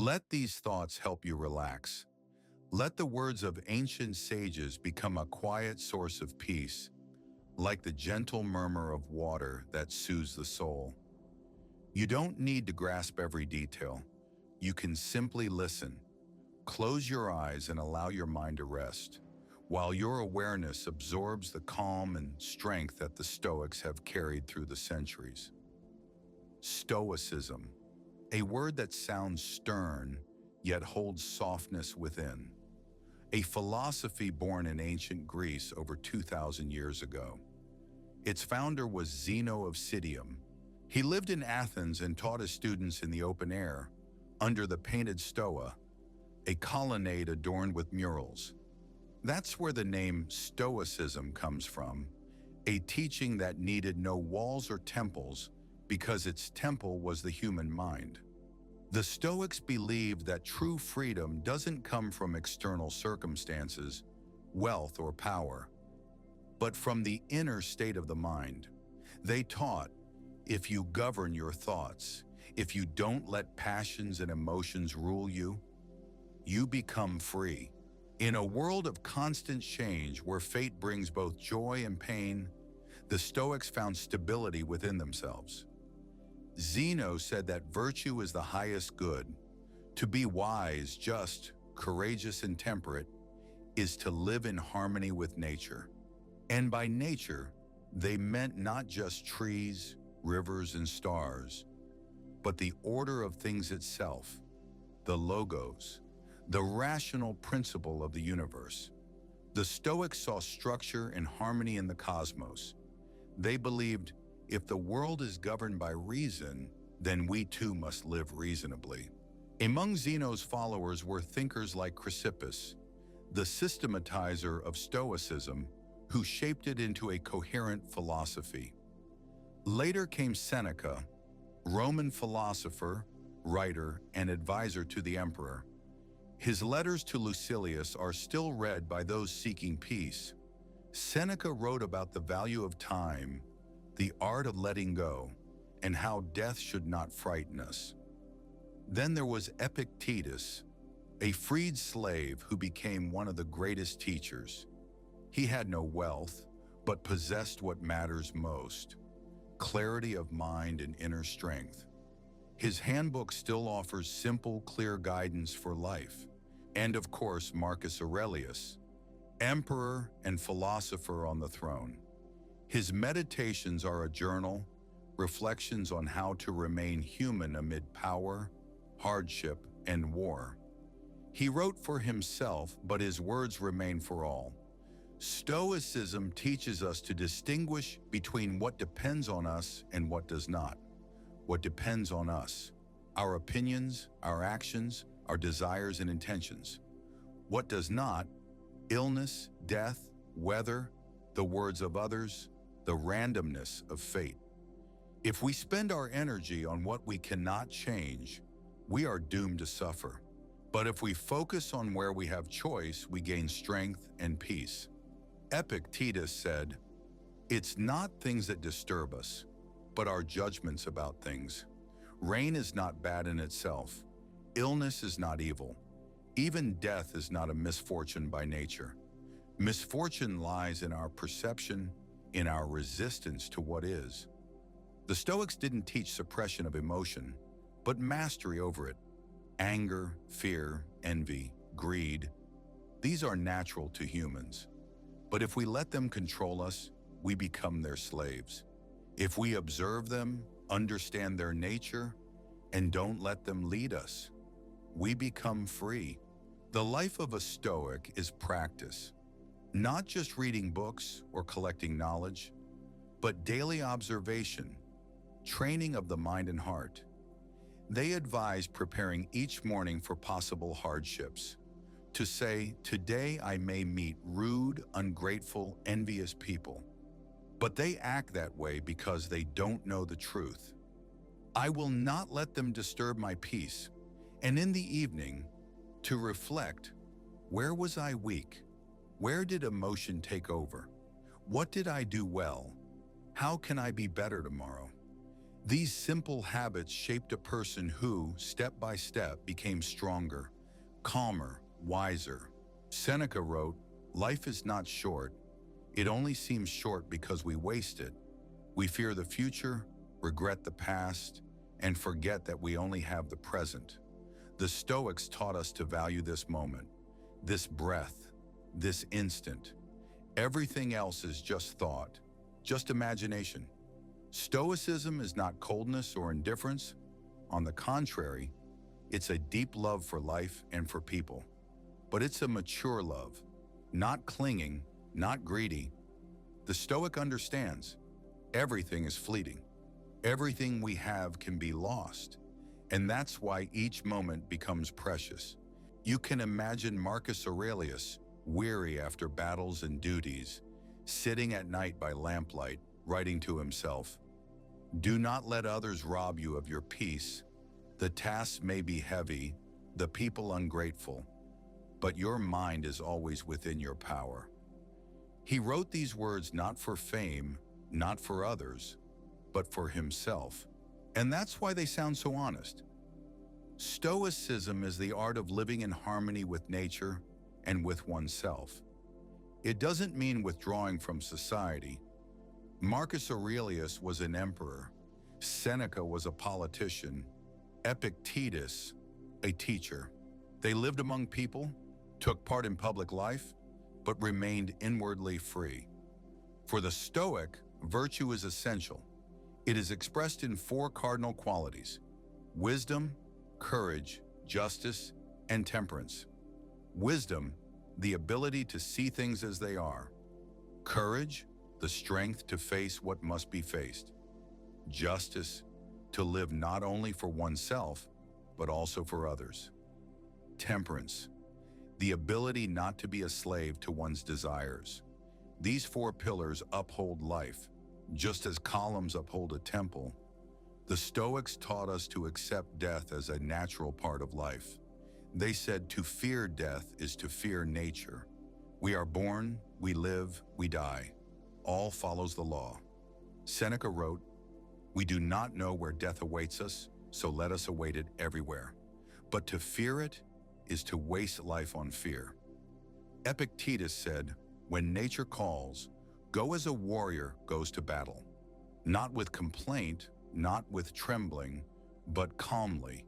Let these thoughts help you relax. Let the words of ancient sages become a quiet source of peace, like the gentle murmur of water that soothes the soul. You don't need to grasp every detail. You can simply listen. Close your eyes and allow your mind to rest, while your awareness absorbs the calm and strength that the Stoics have carried through the centuries. Stoicism, a word that sounds stern, yet holds softness within. A philosophy born in ancient Greece over 2,000 years ago. Its founder was Zeno of Citium. He lived in Athens and taught his students in the open air, under the painted stoa, a colonnade adorned with murals. That's where the name Stoicism comes from, a teaching that needed no walls or temples because its temple was the human mind. The Stoics believed that true freedom doesn't come from external circumstances, wealth, or power, but from the inner state of the mind. They taught, if you govern your thoughts, if you don't let passions and emotions rule you, you become free. In a world of constant change where fate brings both joy and pain, the Stoics found stability within themselves. Zeno said that virtue is the highest good. To be wise, just, courageous, and temperate is to live in harmony with nature. And by nature, they meant not just trees, rivers, and stars, but the order of things itself, the logos, the rational principle of the universe. The Stoics saw structure and harmony in the cosmos. They believed, if the world is governed by reason, then we too must live reasonably. Among Zeno's followers were thinkers like Chrysippus, the systematizer of Stoicism, who shaped it into a coherent philosophy. Later came Seneca, Roman philosopher, writer, and advisor to the emperor. His letters to Lucilius are still read by those seeking peace. Seneca wrote about the value of time, the art of letting go, and how death should not frighten us. Then there was Epictetus, a freed slave who became one of the greatest teachers. He had no wealth, but possessed what matters most: clarity of mind and inner strength. His handbook still offers simple, clear guidance for life. And of course, Marcus Aurelius, emperor and philosopher on the throne. His meditations are a journal, reflections on how to remain human amid power, hardship, and war. He wrote for himself, but his words remain for all. Stoicism teaches us to distinguish between what depends on us and what does not. What depends on us: our opinions, our actions, our desires and intentions. What does not: illness, death, weather, the words of others, the randomness of fate. If we spend our energy on what we cannot change, we are doomed to suffer. But if we focus on where we have choice, we gain strength and peace. Epictetus said, "It's not things that disturb us, but our judgments about things. Rain is not bad in itself. Illness is not evil. Even death is not a misfortune by nature. Misfortune lies in our perception, in our resistance to what is." The Stoics didn't teach suppression of emotion, but mastery over it. Anger, fear, envy, greed, these are natural to humans. But if we let them control us, we become their slaves. If we observe them, understand their nature, and don't let them lead us, we become free. The life of a Stoic is practice, not just reading books or collecting knowledge, but daily observation, training of the mind and heart. They advise preparing each morning for possible hardships, to say, "Today I may meet rude, ungrateful, envious people." But they act that way because they don't know the truth. "I will not let them disturb my peace." And in the evening, to reflect, where was I weak? Where did emotion take over? What did I do well? How can I be better tomorrow? These simple habits shaped a person who, step by step, became stronger, calmer, wiser. Seneca wrote, "Life is not short. It only seems short because we waste it. We fear the future, regret the past, and forget that we only have the present." The Stoics taught us to value this moment, this breath, this instant. Everything else is just thought, just imagination. Stoicism is not coldness or indifference. On the contrary, it's a deep love for life and for people. But it's a mature love, not clinging, not greedy. The Stoic understands everything is fleeting. Everything we have can be lost. And that's why each moment becomes precious. You can imagine Marcus Aurelius, weary after battles and duties, sitting at night by lamplight, writing to himself, "Do not let others rob you of your peace. The tasks may be heavy, the people ungrateful, but your mind is always within your power." He wrote these words not for fame, not for others, but for himself. And that's why they sound so honest. Stoicism is the art of living in harmony with nature and with oneself. It doesn't mean withdrawing from society. Marcus Aurelius was an emperor. Seneca was a politician. Epictetus, a teacher. They lived among people, took part in public life, but remained inwardly free. For the Stoic, virtue is essential. It is expressed in four cardinal qualities: wisdom, courage, justice, and temperance. Wisdom, the ability to see things as they are. Courage, the strength to face what must be faced. Justice, to live not only for oneself, but also for others. Temperance, the ability not to be a slave to one's desires. These four pillars uphold life, just as columns uphold a temple. The Stoics taught us to accept death as a natural part of life. They said to fear death is to fear nature. We are born, we live, we die. All follows the law. Seneca wrote, "We do not know where death awaits us, so let us await it everywhere. But to fear it is to waste life on fear." Epictetus said, "When nature calls, go as a warrior goes to battle, not with complaint, not with trembling, but calmly,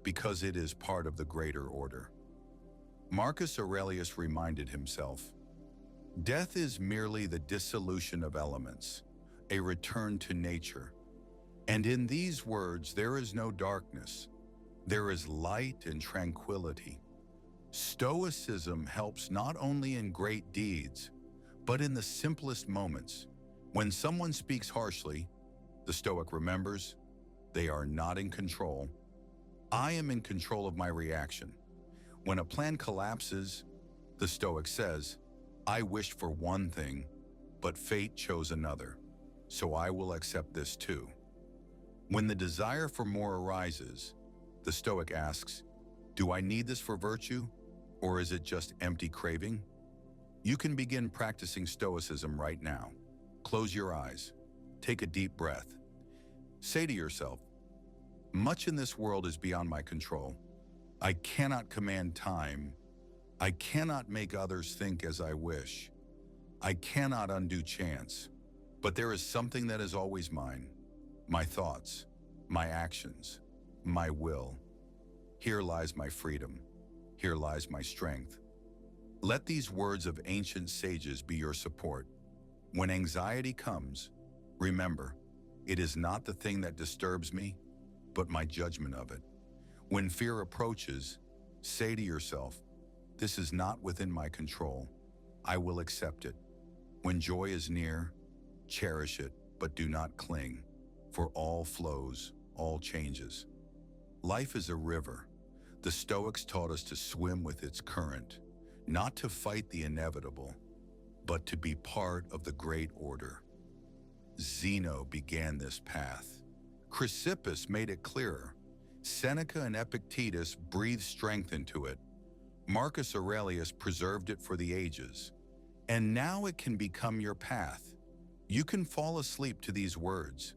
because it is part of the greater order." Marcus Aurelius reminded himself, "Death is merely the dissolution of elements, a return to nature. And in these words there is no darkness, there is light and tranquility." Stoicism helps not only in great deeds, but in the simplest moments. When someone speaks harshly, the Stoic remembers, they are not in control. I am in control of my reaction. When a plan collapses, the Stoic says, I wished for one thing, but fate chose another, so I will accept this too. When the desire for more arises, the Stoic asks, do I need this for virtue, or is it just empty craving? You can begin practicing Stoicism right now. Close your eyes. Take a deep breath. Say to yourself, much in this world is beyond my control. I cannot command time. I cannot make others think as I wish. I cannot undo chance. But there is something that is always mine. My thoughts, my actions, my will. Here lies my freedom. Here lies my strength. Let these words of ancient sages be your support. When anxiety comes, remember, it is not the thing that disturbs me, but my judgment of it. When fear approaches, say to yourself, this is not within my control. I will accept it. When joy is near, cherish it, but do not cling, for all flows, all changes. Life is a river. The Stoics taught us to swim with its current, not to fight the inevitable, but to be part of the great order. Zeno began this path. Chrysippus made it clearer. Seneca and Epictetus breathed strength into it. Marcus Aurelius preserved it for the ages. And now it can become your path. You can fall asleep to these words.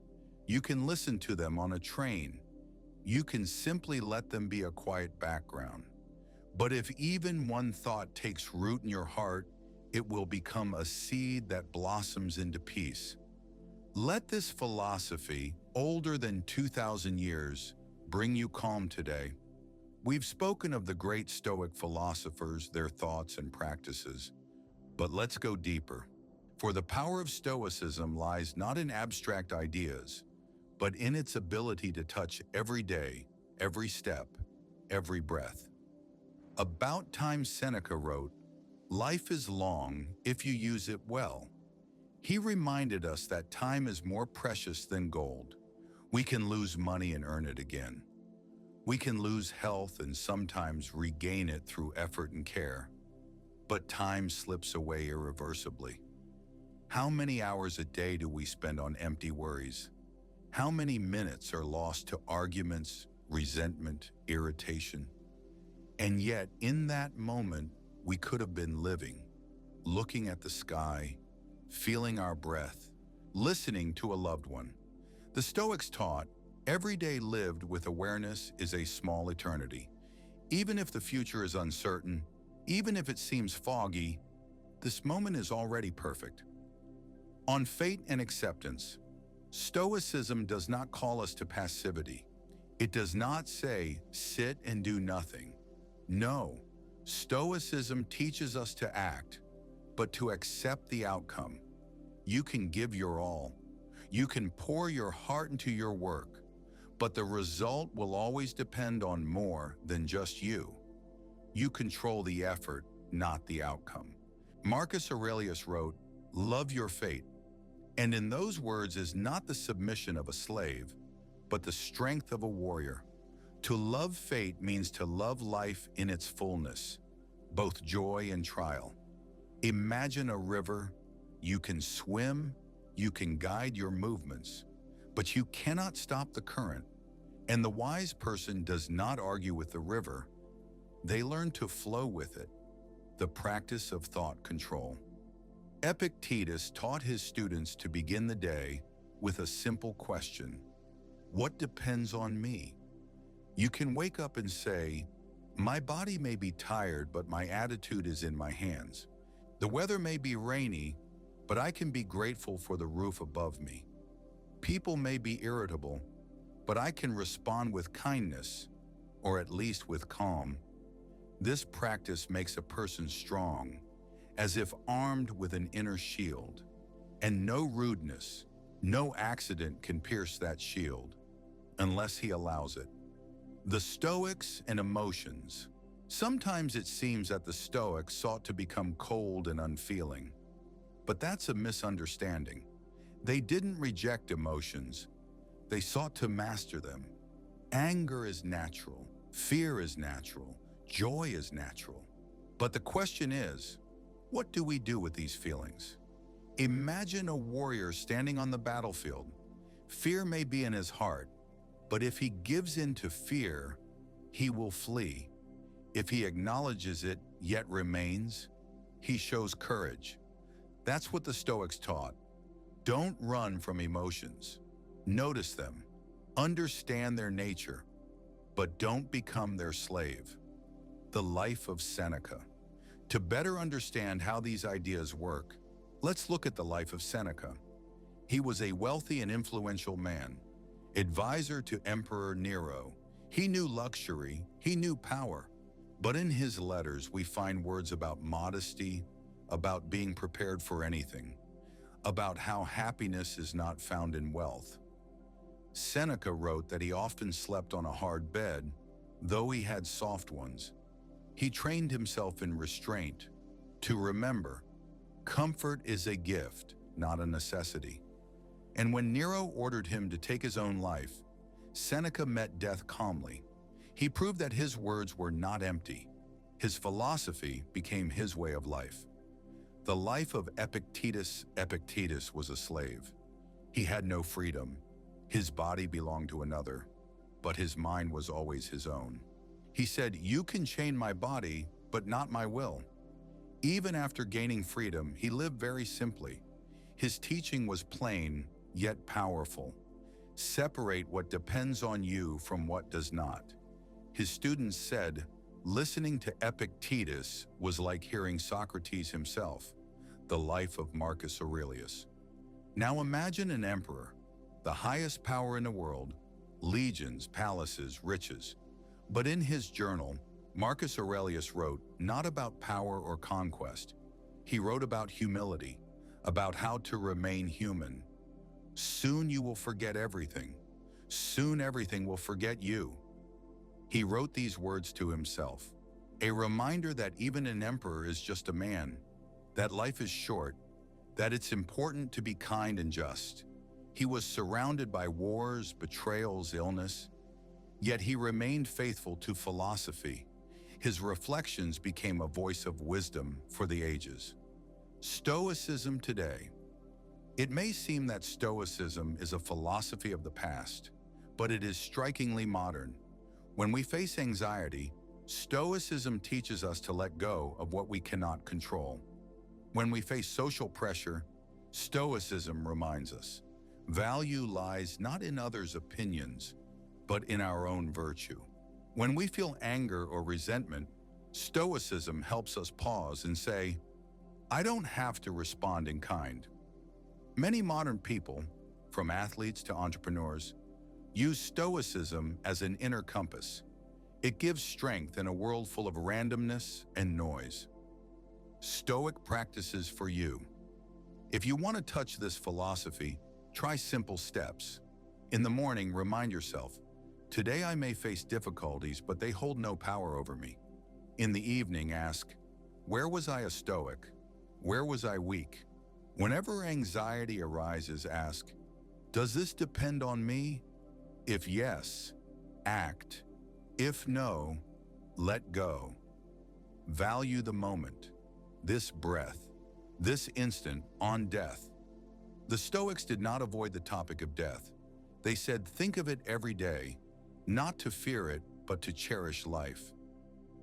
You can listen to them on a train. You can simply let them be a quiet background. But if even one thought takes root in your heart, it will become a seed that blossoms into peace. Let this philosophy, older than 2,000 years, bring you calm today. We've spoken of the great Stoic philosophers, their thoughts and practices, but let's go deeper. For the power of Stoicism lies not in abstract ideas, but in its ability to touch every day, every step, every breath. About time Seneca wrote, "Life is long if you use it well." He reminded us that time is more precious than gold. We can lose money and earn it again. We can lose health and sometimes regain it through effort and care. But time slips away irreversibly. How many hours a day do we spend on empty worries? How many minutes are lost to arguments, resentment, irritation? And yet, in that moment, we could have been living, looking at the sky, feeling our breath, listening to a loved one. The Stoics taught, every day lived with awareness is a small eternity. Even if the future is uncertain, even if it seems foggy, this moment is already perfect. On fate and acceptance, Stoicism does not call us to passivity. It does not say, sit and do nothing. No, Stoicism teaches us to act, but to accept the outcome. You can give your all. You can pour your heart into your work, but the result will always depend on more than just you. You control the effort, not the outcome. Marcus Aurelius wrote, "Love your fate." And in those words is not the submission of a slave, but the strength of a warrior. To love fate means to love life in its fullness, both joy and trial. Imagine a river. You can swim, you can guide your movements, but you cannot stop the current. And the wise person does not argue with the river. They learn to flow with it, the practice of thought control. Epictetus taught his students to begin the day with a simple question: what depends on me? You can wake up and say, my body may be tired, but my attitude is in my hands. The weather may be rainy, but I can be grateful for the roof above me. People may be irritable, but I can respond with kindness, or at least with calm. This practice makes a person strong, as if armed with an inner shield, and no rudeness, no accident can pierce that shield, unless he allows it. The Stoics and emotions. Sometimes it seems that the Stoics sought to become cold and unfeeling, but that's a misunderstanding. They didn't reject emotions, they sought to master them. Anger is natural, fear is natural, joy is natural. But the question is, what do we do with these feelings? Imagine a warrior standing on the battlefield. Fear may be in his heart, but if he gives in to fear, he will flee. If he acknowledges it yet remains, he shows courage. That's what the Stoics taught. Don't run from emotions. Notice them, understand their nature, but don't become their slave. The life of Seneca. To better understand how these ideas work, let's look at the life of Seneca. He was a wealthy and influential man, advisor to Emperor Nero. He knew luxury, he knew power, but in his letters we find words about modesty, about being prepared for anything, about how happiness is not found in wealth. Seneca wrote that he often slept on a hard bed, though he had soft ones. He trained himself in restraint, to remember, comfort is a gift, not a necessity. And when Nero ordered him to take his own life, Seneca met death calmly. He proved that his words were not empty. His philosophy became his way of life. The life of Epictetus. Epictetus was a slave. He had no freedom. His body belonged to another, but his mind was always his own. He said, "You can chain my body, but not my will." Even after gaining freedom, he lived very simply. His teaching was plain, yet powerful. Separate what depends on you from what does not. His students said, listening to Epictetus was like hearing Socrates himself, the life of Marcus Aurelius. Now imagine an emperor, the highest power in the world, legions, palaces, riches. But in his journal, Marcus Aurelius wrote not about power or conquest. He wrote about humility, about how to remain human. Soon you will forget everything. Soon everything will forget you. He wrote these words to himself, a reminder that even an emperor is just a man, that life is short, that it's important to be kind and just. He was surrounded by wars, betrayals, illness, yet he remained faithful to philosophy. His reflections became a voice of wisdom for the ages. Stoicism today. It may seem that Stoicism is a philosophy of the past, but it is strikingly modern. When we face anxiety, Stoicism teaches us to let go of what we cannot control. When we face social pressure, Stoicism reminds us, value lies not in others' opinions, but in our own virtue. When we feel anger or resentment, Stoicism helps us pause and say, I don't have to respond in kind. Many modern people, from athletes to entrepreneurs, use Stoicism as an inner compass. It gives strength in a world full of randomness and noise. Stoic practices for you. If you want to touch this philosophy, try simple steps. In the morning, remind yourself, today I may face difficulties, but they hold no power over me. In the evening, ask, where was I a Stoic? Where was I weak? Whenever anxiety arises, ask, does this depend on me? If yes, act. If no, let go. Value the moment, this breath, this instant on death. The Stoics did not avoid the topic of death. They said, think of it every day, not to fear it, but to cherish life.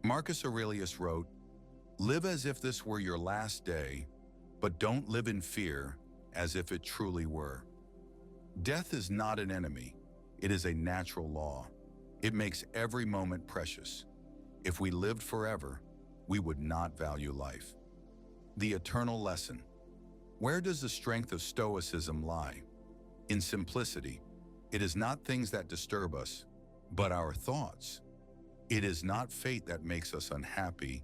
Marcus Aurelius wrote, live as if this were your last day, but don't live in fear as if it truly were. Death is not an enemy. It is a natural law. It makes every moment precious. If we lived forever, we would not value life. The eternal lesson. Where does the strength of Stoicism lie? In simplicity. It is not things that disturb us, but our thoughts. It is not fate that makes us unhappy,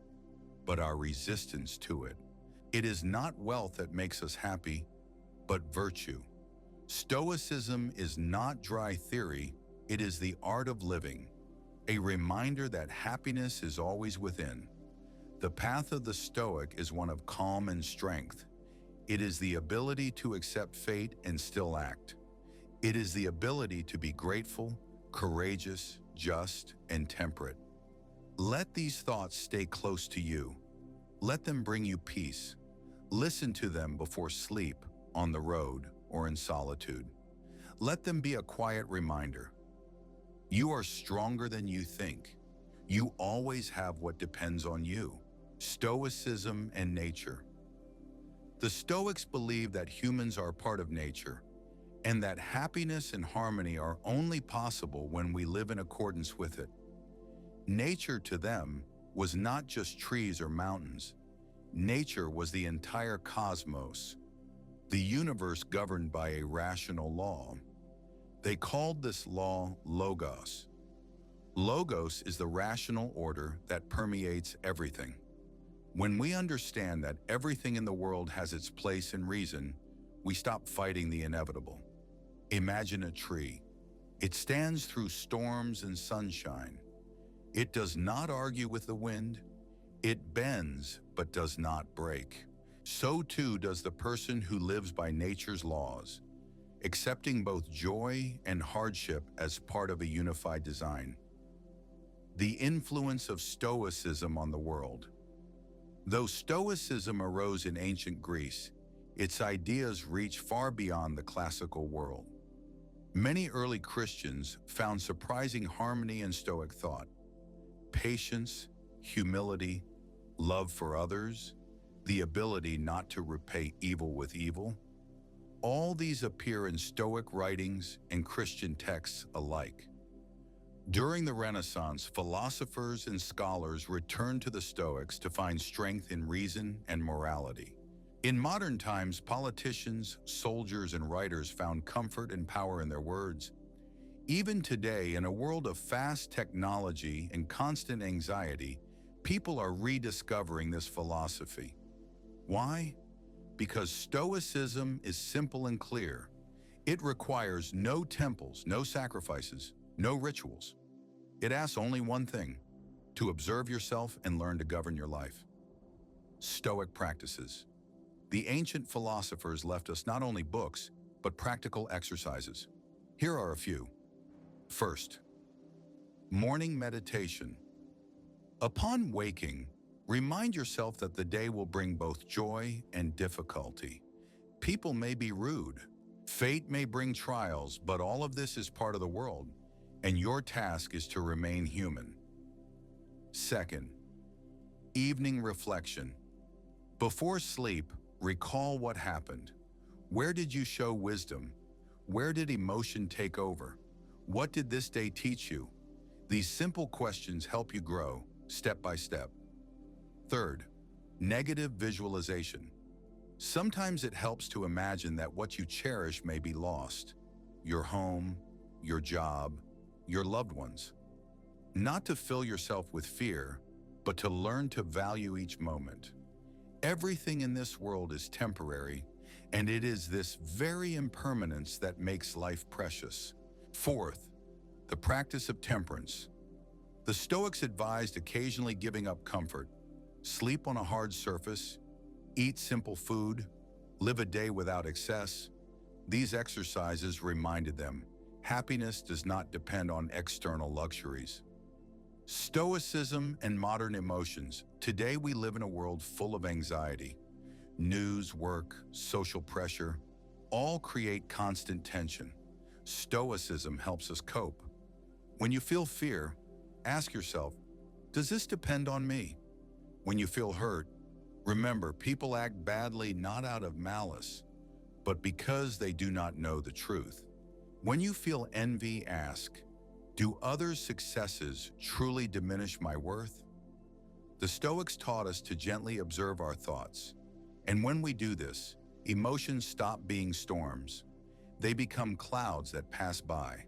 but our resistance to it. It is not wealth that makes us happy, but virtue. Stoicism is not dry theory, it is the art of living, a reminder that happiness is always within. The path of the Stoic is one of calm and strength. It is the ability to accept fate and still act. It is the ability to be grateful, courageous, just, and temperate. Let these thoughts stay close to you. Let them bring you peace. Listen to them before sleep, on the road, or in solitude. Let them be a quiet reminder. You are stronger than you think. You always have what depends on you. Stoicism and nature. The Stoics believe that humans are part of nature, and that happiness and harmony are only possible when we live in accordance with it. Nature to them was not just trees or mountains. Nature was the entire cosmos, the universe governed by a rational law. They called this law logos. Logos is the rational order that permeates everything. When we understand that everything in the world has its place and reason, we stop fighting the inevitable. Imagine a tree. It stands through storms and sunshine. It does not argue with the wind. It bends, but does not break. So too does the person who lives by nature's laws, accepting both joy and hardship as part of a unified design. The influence of Stoicism on the world. Though Stoicism arose in ancient Greece, its ideas reach far beyond the classical world. Many early Christians found surprising harmony in Stoic thought. Patience, humility, love for others, the ability not to repay evil with evil. All these appear in Stoic writings and Christian texts alike. During the Renaissance, philosophers and scholars returned to the Stoics to find strength in reason and morality. In modern times, politicians, soldiers, and writers found comfort and power in their words. Even today, in a world of fast technology and constant anxiety, people are rediscovering this philosophy. Why? Because Stoicism is simple and clear. It requires no temples, no sacrifices, no rituals. It asks only one thing: to observe yourself and learn to govern your life. Stoic practices. The ancient philosophers left us not only books, but practical exercises. Here are a few. First, morning meditation. Upon waking, remind yourself that the day will bring both joy and difficulty. People may be rude. Fate may bring trials, but all of this is part of the world, and your task is to remain human. Second, evening reflection. Before sleep, recall what happened. Where did you show wisdom? Where did emotion take over? What did this day teach you? These simple questions help you grow, step by step. Third, negative visualization. Sometimes it helps to imagine that what you cherish may be lost. Your home, your job, your loved ones. Not to fill yourself with fear, but to learn to value each moment. Everything in this world is temporary, and it is this very impermanence that makes life precious. Fourth, the practice of temperance. The Stoics advised occasionally giving up comfort, sleep on a hard surface, eat simple food, live a day without excess. These exercises reminded them, happiness does not depend on external luxuries. Stoicism and modern emotions. Today we live in a world full of anxiety. News, work, social pressure, all create constant tension. Stoicism helps us cope. When you feel fear, ask yourself, does this depend on me? When you feel hurt, remember, people act badly not out of malice, but because they do not know the truth. When you feel envy, ask, do others' successes truly diminish my worth? The Stoics taught us to gently observe our thoughts, and when we do this, emotions stop being storms. They become clouds that pass by.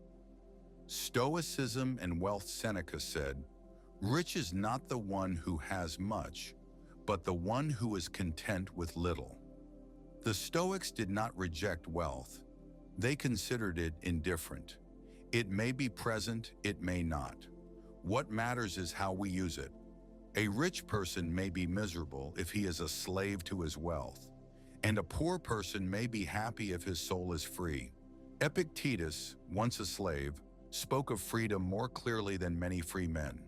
Stoicism and wealth. Seneca said, rich is not the one who has much, but the one who is content with little. The Stoics did not reject wealth. They considered it indifferent. It may be present, it may not. What matters is how we use it. A rich person may be miserable if he is a slave to his wealth, and a poor person may be happy if his soul is free. Epictetus, once a slave, spoke of freedom more clearly than many free men.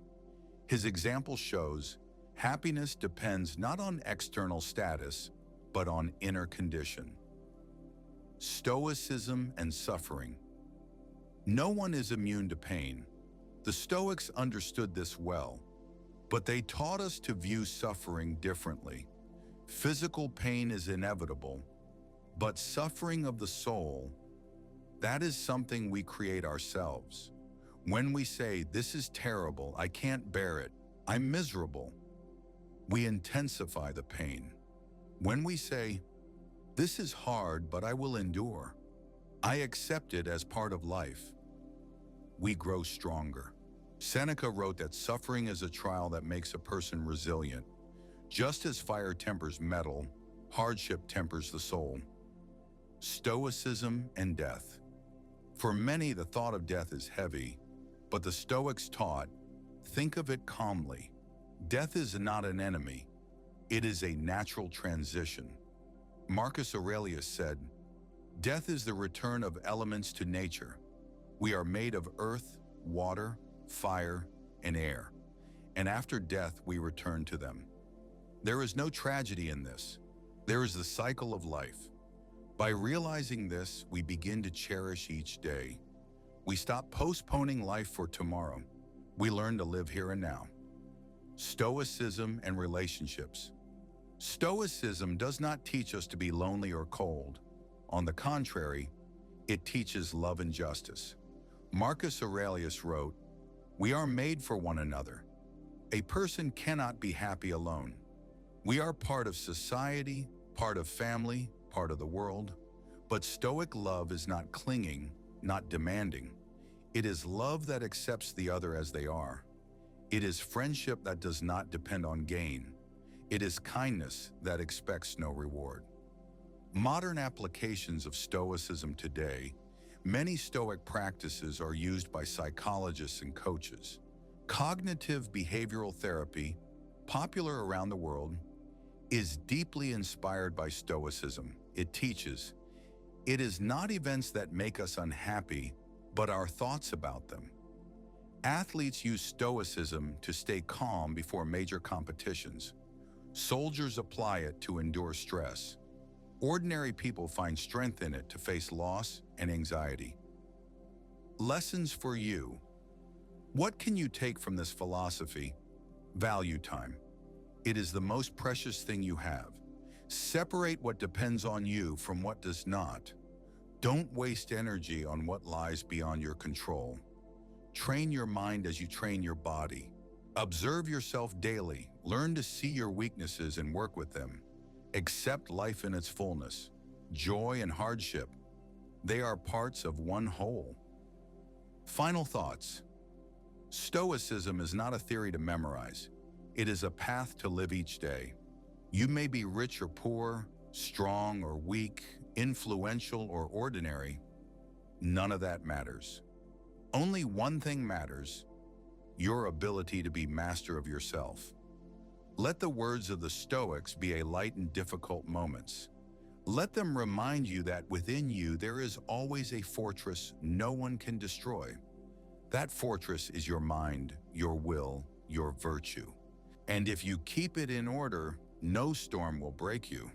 His example shows happiness depends not on external status, but on inner condition. Stoicism and suffering. No one is immune to pain. The Stoics understood this well, but they taught us to view suffering differently. Physical pain is inevitable, but suffering of the soul, that is something we create ourselves. When we say, this is terrible, I can't bear it, I'm miserable, we intensify the pain. When we say, this is hard, but I will endure, I accept it as part of life, we grow stronger. Seneca wrote that suffering is a trial that makes a person resilient. Just as fire tempers metal, hardship tempers the soul. Stoicism and death. For many, the thought of death is heavy, but the Stoics taught, think of it calmly. Death is not an enemy. It is a natural transition. Marcus Aurelius said, death is the return of elements to nature. We are made of earth, water, fire, and air, and after death we return to them. There is no tragedy in this. There is the cycle of life. By realizing this, we begin to cherish each day. We stop postponing life for tomorrow. We learn to live here and now. Stoicism and relationships. Stoicism does not teach us to be lonely or cold. On the contrary, it teaches love and justice. Marcus Aurelius wrote, "We are made for one another. A person cannot be happy alone. We are part of society, part of family, part of the world." But Stoic love is not clinging, not demanding. It is love that accepts the other as they are. It is friendship that does not depend on gain. It is kindness that expects no reward. Modern applications of Stoicism today, many Stoic practices are used by psychologists and coaches. Cognitive behavioral therapy, popular around the world, is deeply inspired by Stoicism. It teaches, it is not events that make us unhappy, but our thoughts about them. Athletes use Stoicism to stay calm before major competitions. Soldiers apply it to endure stress. Ordinary people find strength in it to face loss and anxiety. Lessons for you. What can you take from this philosophy? Value time. It is the most precious thing you have. Separate what depends on you from what does not. Don't waste energy on what lies beyond your control. Train your mind as you train your body. Observe yourself daily. Learn to see your weaknesses and work with them. Accept life in its fullness. Joy and hardship. They are parts of one whole. Final thoughts. Stoicism is not a theory to memorize. It is a path to live each day. You may be rich or poor, strong or weak, influential or ordinary. None of that matters. Only one thing matters: your ability to be master of yourself. Let the words of the Stoics be a light in difficult moments. Let them remind you that within you there is always a fortress no one can destroy. That fortress is your mind, your will, your virtue. And if you keep it in order, no storm will break you.